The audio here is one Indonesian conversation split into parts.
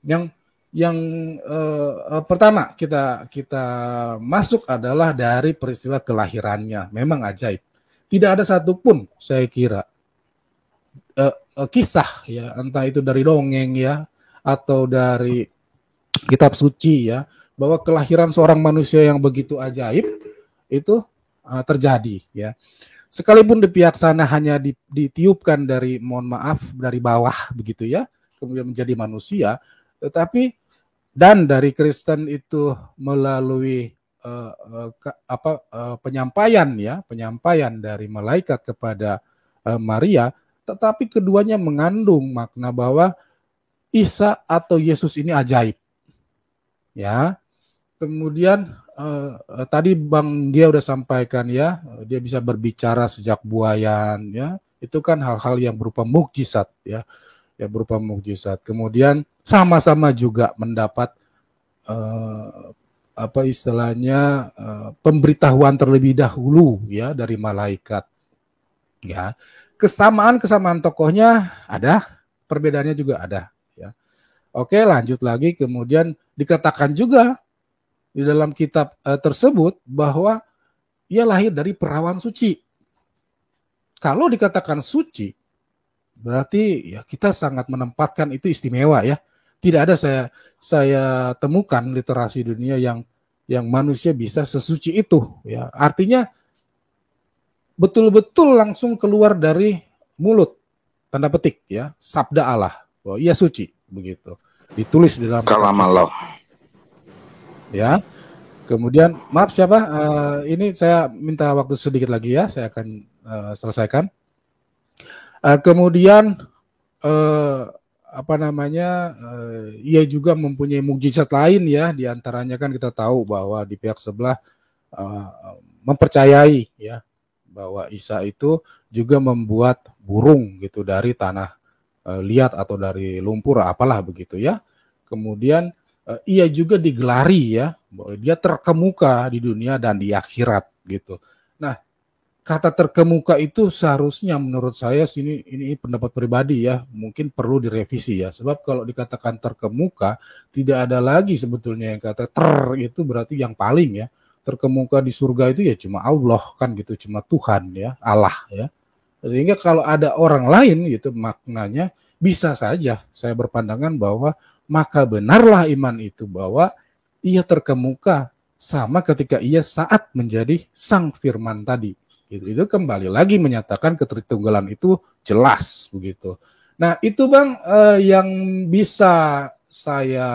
Yang yang pertama kita masuk adalah dari peristiwa kelahirannya. Memang ajaib. Tidak ada satupun saya kira kisah ya, entah itu dari dongeng ya atau dari kitab suci ya, bahwa kelahiran seorang manusia yang begitu ajaib itu terjadi ya. Sekalipun di pihak sana hanya ditiupkan dari, mohon maaf, dari bawah begitu ya, kemudian menjadi manusia, tetapi dan dari Kristen itu melalui penyampaian dari malaikat kepada Maria, tetapi keduanya mengandung makna bahwa Isa atau Yesus ini ajaib. Ya, kemudian tadi Bang Gia udah sampaikan ya, dia bisa berbicara sejak buayan ya. Itu kan hal-hal yang berupa mukjizat ya, berupa mukjizat. Kemudian sama-sama juga mendapat apa istilahnya pemberitahuan terlebih dahulu ya dari malaikat. Ya, kesamaan tokohnya ada, perbedaannya juga ada. Ya. Oke, lanjut lagi. Kemudian dikatakan juga di dalam kitab tersebut bahwa ia lahir dari perawan suci. Kalau dikatakan suci, berarti ya kita sangat menempatkan itu istimewa ya. Tidak ada saya temukan literasi dunia yang manusia bisa sesuci itu ya. Artinya betul-betul langsung keluar dari mulut, tanda petik ya, sabda Allah bahwa ia suci begitu. Ditulis di dalam kitab suci. Ya. Kemudian maaf siapa? Ini saya minta waktu sedikit lagi ya, saya akan selesaikan. Kemudian apa namanya? Ia juga mempunyai mukjizat lain ya, diantaranya kan kita tahu bahwa di pihak sebelah mempercayai ya bahwa Isa itu juga membuat burung gitu dari tanah liat atau dari lumpur apalah begitu ya. Kemudian ia juga digelari ya bahwa dia terkemuka di dunia dan di akhirat gitu. Nah, kata terkemuka itu seharusnya menurut saya ini pendapat pribadi ya, mungkin perlu direvisi ya. Sebab kalau dikatakan terkemuka, tidak ada lagi sebetulnya yang kata itu berarti yang paling ya. Terkemuka di surga itu ya cuma Allah kan gitu, cuma Tuhan ya, Allah ya. Sehingga kalau ada orang lain gitu maknanya bisa saja saya berpandangan bahwa maka benarlah iman itu bahwa ia terkemuka sama ketika ia saat menjadi sang firman tadi. Itu kembali lagi menyatakan ketritunggalan itu jelas begitu. Nah itu Bang yang bisa saya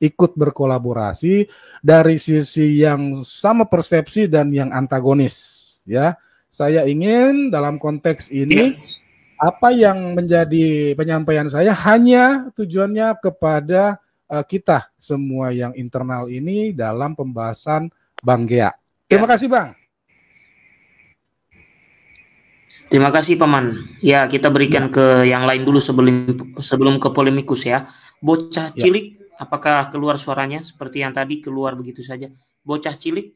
ikut berkolaborasi dari sisi yang sama persepsi dan yang antagonis ya. Saya ingin dalam konteks ini apa yang menjadi penyampaian saya hanya tujuannya kepada kita semua yang internal ini dalam pembahasan Bang Gea. Terima kasih Bang. Terima kasih Paman. Ya, kita berikan ke yang lain dulu sebelum ke polemikus ya. Bocah cilik, apakah keluar suaranya seperti yang tadi keluar begitu saja? Bocah cilik,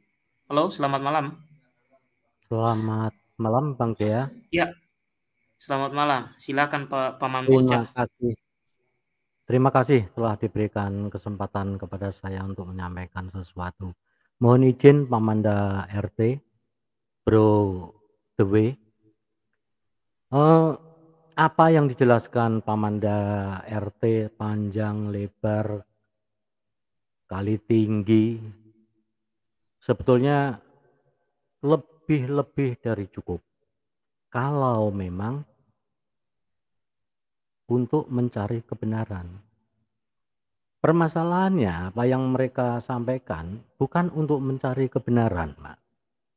halo, selamat malam. Selamat malam Bang Gea. Ya, selamat malam. Silakan Pak Paman Bocah. Terima kasih telah diberikan kesempatan kepada saya untuk menyampaikan sesuatu. Mohon izin Pamanda RT, Bro The Way. Apa yang dijelaskan Pamanda RT panjang, lebar, kali tinggi, sebetulnya lebih dari cukup. Kalau memang untuk mencari kebenaran. Permasalahannya apa yang mereka sampaikan bukan untuk mencari kebenaran, Pak.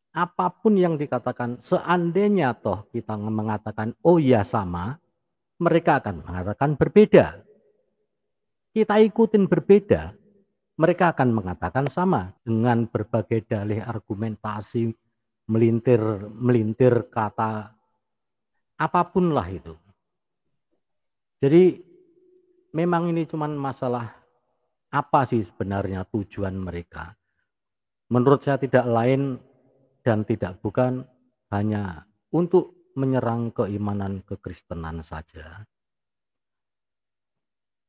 Apapun yang dikatakan, seandainya toh kita mengatakan oh ya sama, mereka akan mengatakan berbeda. Kita ikutin berbeda, mereka akan mengatakan sama dengan berbagai dalih argumentasi, melintir kata, apapun lah itu. Jadi memang ini cuma masalah apa sih sebenarnya tujuan mereka. Menurut saya tidak lain dan tidak bukan hanya untuk menyerang keimanan kekristenan saja.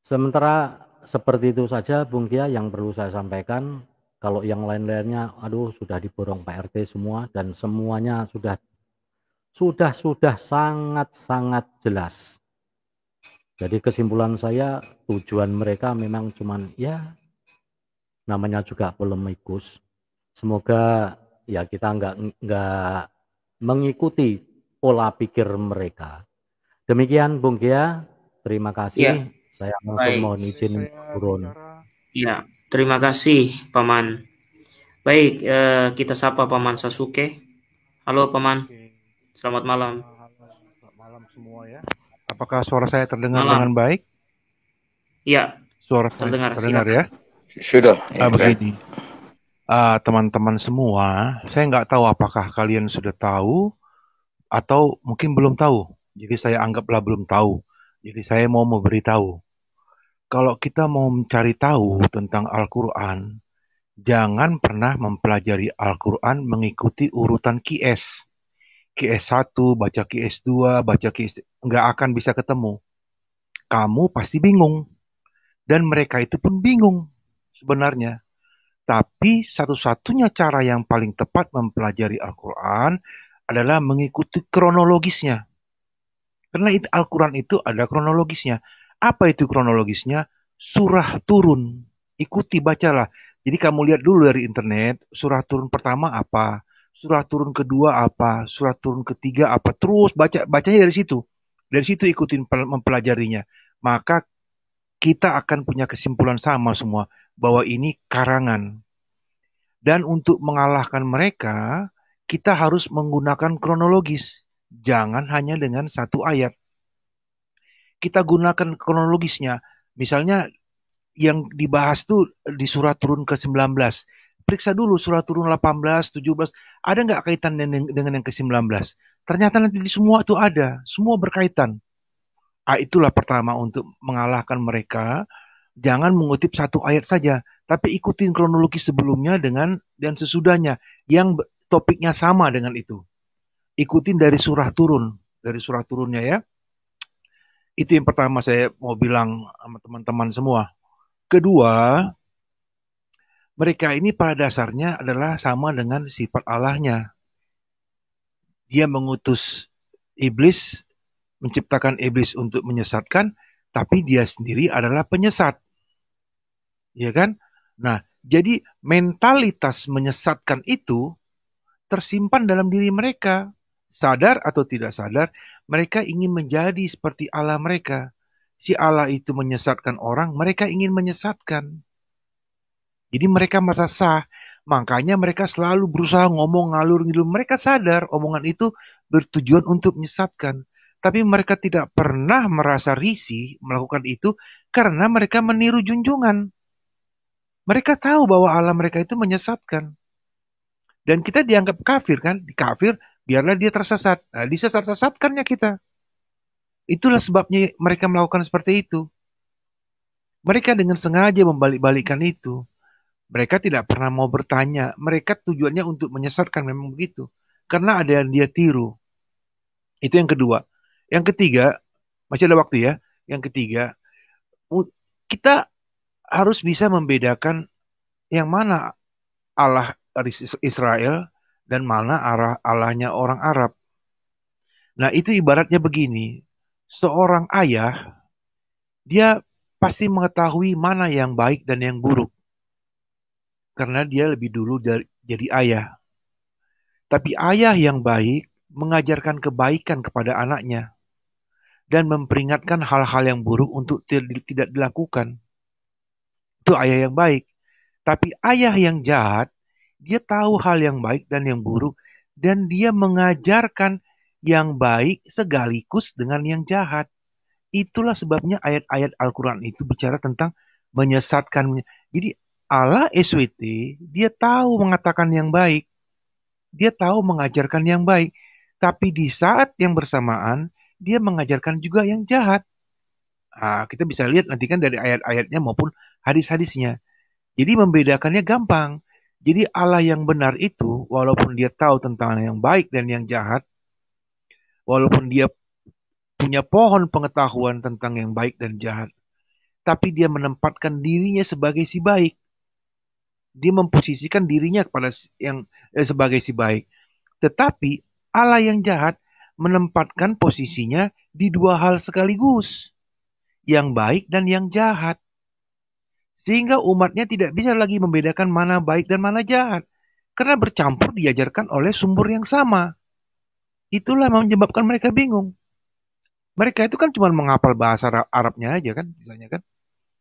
Sementara seperti itu saja Bung Kia yang perlu saya sampaikan. Kalau yang lain-lainnya, aduh sudah diborong Pak RT semua dan semuanya sudah sangat-sangat jelas. Jadi kesimpulan saya, tujuan mereka memang cuman ya namanya juga polemikus. Semoga ya kita nggak mengikuti pola pikir mereka. Demikian Bung Kia, terima kasih. Ya, Saya langsung baik. mohon izin turun. Ya, terima kasih Paman. Baik, kita sapa Paman Sasuke. Halo Paman, Oke. selamat malam. Selamat malam semua ya. Apakah suara saya terdengar Malam. dengan baik? Ya, Suara saya terdengar. terdengar Silakan. ya? Sudah. Ya, Begini. Teman-teman semua, saya nggak tahu apakah kalian sudah tahu atau mungkin belum tahu. Jadi saya anggaplah belum tahu. Jadi saya mau memberitahu. Kalau kita mau mencari tahu tentang Al-Quran, jangan pernah mempelajari Al-Quran mengikuti urutan QS. QS 1, baca QS 2, baca QS... Nggak akan bisa ketemu. Kamu pasti bingung. Dan mereka itu pun bingung sebenarnya. Tapi satu-satunya cara yang paling tepat mempelajari Al-Quran adalah mengikuti kronologisnya. Karena Al-Quran itu ada kronologisnya. Apa itu kronologisnya? Surah turun. Ikuti, bacalah. Jadi kamu lihat dulu dari internet, surah turun pertama apa, surah turun kedua apa, surah turun ketiga apa. Terus bacanya dari situ. Dari situ ikutin mempelajarinya. Maka kita akan punya kesimpulan sama semua bahwa ini karangan. Dan untuk mengalahkan mereka, kita harus menggunakan kronologis. Jangan hanya dengan satu ayat. Kita gunakan kronologisnya. Misalnya yang dibahas tuh di surat turun ke-19. Periksa dulu surat turun 18, 17. Ada nggak kaitan dengan yang ke-19? Ternyata nanti di semua itu ada. Semua berkaitan. Itulah pertama untuk mengalahkan mereka. Jangan mengutip satu ayat saja, tapi ikutin kronologi sebelumnya dan sesudahnya yang topiknya sama dengan itu. Ikutin dari surah turunnya ya. Itu yang pertama saya mau bilang sama teman-teman semua. Kedua, mereka ini pada dasarnya adalah sama dengan sifat Allahnya. Dia mengutus iblis, menciptakan iblis untuk menyesatkan, tapi dia sendiri adalah penyesat. Ya kan? Nah, jadi mentalitas menyesatkan itu tersimpan dalam diri mereka. Sadar atau tidak sadar, mereka ingin menjadi seperti Allah mereka. Si Allah itu menyesatkan orang, mereka ingin menyesatkan. Jadi mereka merasa sah. Makanya mereka selalu berusaha ngomong ngalur ngidul. Mereka sadar omongan itu bertujuan untuk menyesatkan. Tapi mereka tidak pernah merasa risih melakukan itu karena mereka meniru junjungan. Mereka tahu bahwa Allah mereka itu menyesatkan. Dan kita dianggap kafir kan? Kafir, biarlah dia tersesat. Nah, disesat-sesatkannya kita. Itulah sebabnya mereka melakukan seperti itu. Mereka dengan sengaja membalik-balikan itu. Mereka tidak pernah mau bertanya. Mereka tujuannya untuk menyesatkan, memang begitu. Karena ada yang dia tiru. Itu yang kedua. Yang ketiga, masih ada waktu ya. Yang ketiga, kita harus bisa membedakan yang mana Allah Israel dan mana Allahnya orang Arab. Nah, itu ibaratnya begini. Seorang ayah, dia pasti mengetahui mana yang baik dan yang buruk. Karena dia lebih dulu jadi ayah. Tapi ayah yang baik mengajarkan kebaikan kepada anaknya. Dan memperingatkan hal-hal yang buruk untuk tidak dilakukan. Itu ayah yang baik. Tapi ayah yang jahat, dia tahu hal yang baik dan yang buruk. Dan dia mengajarkan yang baik sekaligus dengan yang jahat. Itulah sebabnya ayat-ayat Al-Quran itu bicara tentang menyesatkan. Jadi Allah SWT, dia tahu mengatakan yang baik. Dia tahu mengajarkan yang baik. Tapi di saat yang bersamaan, dia mengajarkan juga yang jahat. Nah, kita bisa lihat nanti kan dari ayat-ayatnya maupun hadis-hadisnya. Jadi membedakannya gampang. Jadi Allah yang benar itu, walaupun dia tahu tentang yang baik dan yang jahat, walaupun dia punya pohon pengetahuan tentang yang baik dan jahat, tapi dia menempatkan dirinya sebagai si baik. Dia memposisikan dirinya kepada yang sebagai si baik. Tetapi Allah yang jahat menempatkan posisinya di dua hal sekaligus, yang baik dan yang jahat. Sehingga umatnya tidak bisa lagi membedakan mana baik dan mana jahat. Karena bercampur diajarkan oleh sumber yang sama. Itulah menyebabkan mereka bingung. Mereka itu kan cuma menghafal bahasa Arabnya aja kan, misalnya kan.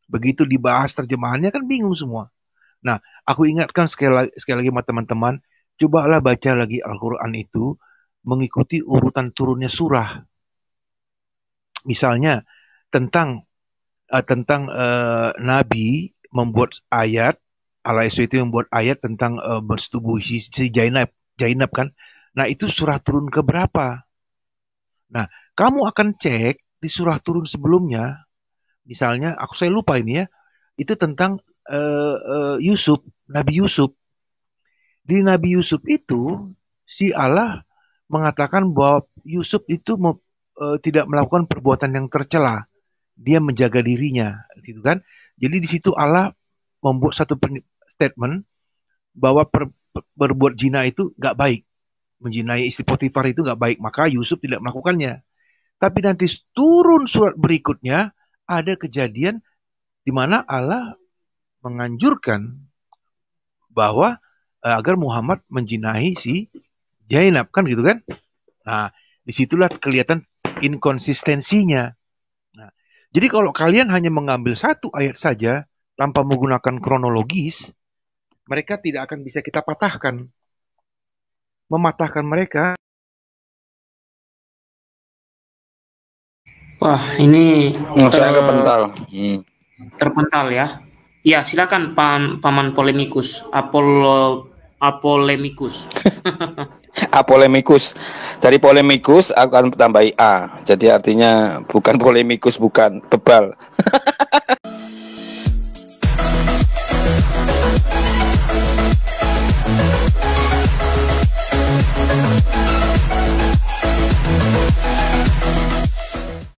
Begitu dibahas terjemahannya kan bingung semua. Nah, aku ingatkan sekali lagi sama teman-teman, cobalah baca lagi Al-Quran itu, mengikuti urutan turunnya surah. Misalnya, tentang Nabi membuat ayat, Allah itu membuat ayat tentang bersetubuh si Zainab kan. Nah, itu surah turun ke berapa? Nah, kamu akan cek di surah turun sebelumnya, misalnya, saya lupa ini ya, itu tentang Yusuf, Nabi Yusuf. Di Nabi Yusuf itu, si Allah mengatakan bahwa Yusuf itu tidak melakukan perbuatan yang tercela. Dia menjaga dirinya, gitu kan? Jadi di situ Allah membuat satu statement bahwa berbuat zina itu gak baik. Menzinai istri Potifar itu gak baik, maka Yusuf tidak melakukannya. Tapi nanti turun surat berikutnya, ada kejadian di mana Allah menganjurkan bahwa agar Muhammad menjinahi si Zainab, kan gitu kan? Nah, disitulah kelihatan inkonsistensinya. Nah, jadi kalau kalian hanya mengambil satu ayat saja tanpa menggunakan kronologis, mereka tidak akan bisa kita patahkan. Mematahkan mereka. Wah, ini Saya kepental. terpental ya. Ya, silakan Paman Polemikus. Apolemikus. Apolemikus. Dari polemikus aku akan tambahi A. Jadi artinya bukan polemikus, bukan bebal.